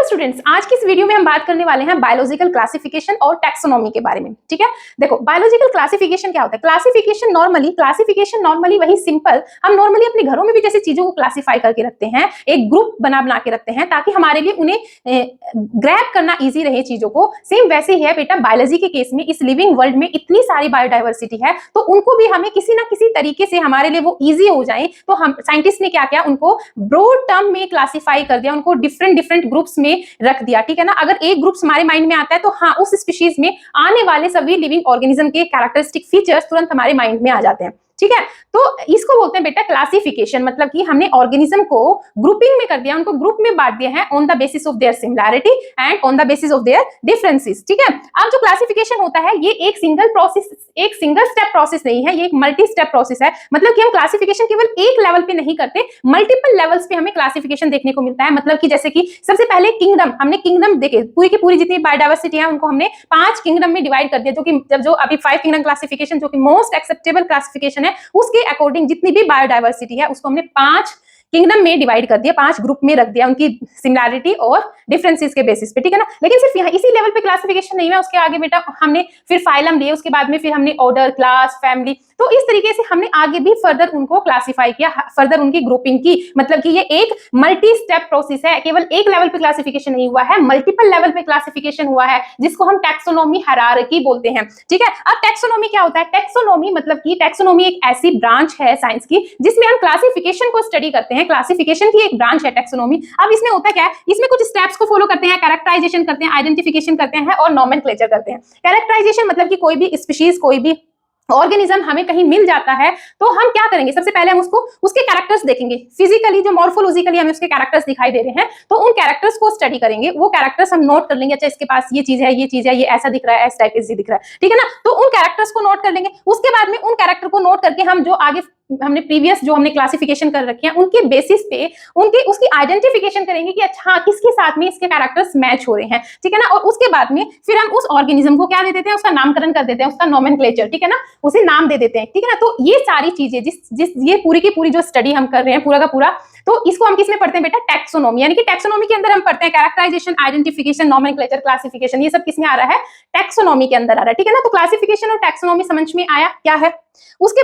Students, आज की इस वीडियो में हम बात करने वाले हैं बायोलॉजिकल क्लासिफिकेशन और टैक्सोनॉमी के बारे में। ठीक है, देखो बायोलॉजिकल क्लासिफिकेशन क्या होता है। क्लासिफिकेशन नॉर्मली वही सिंपल, हम नॉर्मली अपने घरों में भी जैसे चीजों को क्लासिफाई करके रखते हैं, एक ग्रुप बना के रखते हैं ताकि हमारे लिए उन्हें ग्रैब करना इजी रहे चीजों को। सेम वैसे ही है बेटा बायोलॉजी के केस में। इस लिविंग वर्ल्ड में इतनी सारी बायोडाइवर्सिटी है, तो उनको भी हमें किसी ना किसी तरीके से हमारे लिए वो इजी हो जाए, तो हम साइंटिस्ट ने क्या किया, उनको ब्रॉड टर्म में क्लासिफाई कर दिया, उनको डिफरेंट ग्रुप्स में रख दिया। ठीक है ना, अगर एक ग्रुप हमारे माइंड में आता है तो हाँ, उस स्पीशीज में आने वाले सभी लिविंग ऑर्गेनिज्म के कैरेक्टरिस्टिक फीचर्स तुरंत हमारे माइंड में आ जाते हैं। ठीक है, तो इसको बोलते हैं बेटा क्लासिफिकेशन, मतलब कि हमने ऑर्गेनिज्म को ग्रुपिंग में कर दिया, उनको ग्रुप में बांट दिया है on the basis of their similarity and on the basis of their differences. ठीक है, अब जो क्लासिफिकेशन होता है ये एक सिंगल प्रोसेस, एक सिंगल स्टेप प्रोसेस नहीं है, ये एक मल्टी स्टेप प्रोसेस है। मतलब कि हम क्लासिफिकेशन केवल एक लेवल पे नहीं करते, मल्टीपल लेवल्स पे हमें क्लासिफिकेशन देखने को मिलता है। मतलब कि जैसे कि सबसे पहले किंगडम, हमने किंगडम देखे, पूरी की पूरी जितनी बायोडाइवर्सिटी है उनको हमने 5 किंगडम में डिवाइड कर दिया, जो कि जो अभी 5 किंगडम क्लासिफिकेशन जो कि मोस्ट एक्सेप्टेबल क्लासिफिकेशन है, उसके अकॉर्डिंग जितनी भी बायोडाइवर्सिटी है उसको हमने 5 किंगडम में डिवाइड कर दिया, 5 ग्रुप में रख दिया उनकी सिमिलैरिटी और डिफरेंसेस के बेसिस पे। ठीक है ना, लेकिन सिर्फ यहाँ इसी लेवल पे क्लासिफिकेशन नहीं है, उसके आगे बेटा हमने फिर फाइलम लिए, उसके बाद में फिर हमने ऑर्डर, क्लास, फैमिली, तो इस तरीके से हमने आगे भी फर्दर उनको क्लासिफाई किया, फर्दर उनकी ग्रुपिंग की। मतलब कि ये एक मल्टी स्टेप प्रोसेस है, केवल एक लेवल पे क्लासिफिकेशन नहीं हुआ है, मल्टीपल लेवल पे क्लासिफिकेशन हुआ है, जिसको हम टैक्सोनॉमी हायरार्की बोलते हैं। ठीक है, अब टैक्सोनॉमी क्या होता है। टैक्सोनॉमी मतलब कि टैक्सोनॉमी एक ऐसी ब्रांच है साइंस की जिसमें हम क्लासिफिकेशन को स्टडी करते हैं। क्लासिफिकेशन की एक ब्रांच है टैक्सोनॉमी। अब इसमें होता क्या है, इसमें कुछ स्टेप्स को फॉलो करते हैं, कैरेक्टराइजेशन करते हैं, आइडेंटिफिकेशन करते हैं और नॉमेनक्लेचर करते हैं। कैरेक्टराइजेशन मतलब कि कोई भी स्पीशीज, कोई भी ऑर्गेनिज्म हमें कहीं मिल जाता है तो हम क्या करेंगे, सबसे पहले हम उसको उसके कैरेक्टर्स देखेंगे, फिजिकली जो मॉर्फोलॉजिकली हमें उसके कैरेक्टर्स दिखाई दे रहे हैं, तो उन कैरेक्टर्स को स्टडी करेंगे। वो कैरेक्टर्स हम नोट कर लेंगे, अच्छा इसके पास ये चीज है, ये चीज है, ये ऐसा दिख रहा है, इस टाइप से दिख रहा है। ठीक है ना, तो उन कैरेक्टर्स को नोट कर लेंगे। उसके बाद में उन कैरेक्टर को नोट करके हम जो आगे हमने प्रीवियस जो हमने क्लासिफिकेशन कर रखी है उनके बेसिस पे उनके उसकी आइडेंटिफिकेशन करेंगे कि अच्छा किसके साथ में इसके कैरेक्टर्स मैच हो रहे हैं। ठीक है ना, और उसके बाद में फिर हम उस ऑर्गेनिज्म को क्या दे देते हैं, उसका नामकरण कर देते हैं, उसका नोमेनक्लेचर, ठीक है ना, उसे नाम दे देते हैं। ठीक है ना, तो ये सारी चीजें जिस ये पूरी की पूरी जो स्टडी हम कर रहे हैं पूरा का पूरा, तो इसको हम किस में पढ़ते हैं बेटा, टैक्सोनॉमी। यानी कि टैक्सोनॉमी के अंदर हम पढ़ते हैं कैरेक्टराइजेशन, आइडेंटिफिकेशन, नोमेनक्लेचर, क्लासिफिकेशन, ये सब किस में आ रहा है, टैक्सोनॉमी के अंदर आ रहा है। ठीक है ना, तो क्लासिफिकेशन और टैक्सोनॉमी समझ में आया क्या है। उसके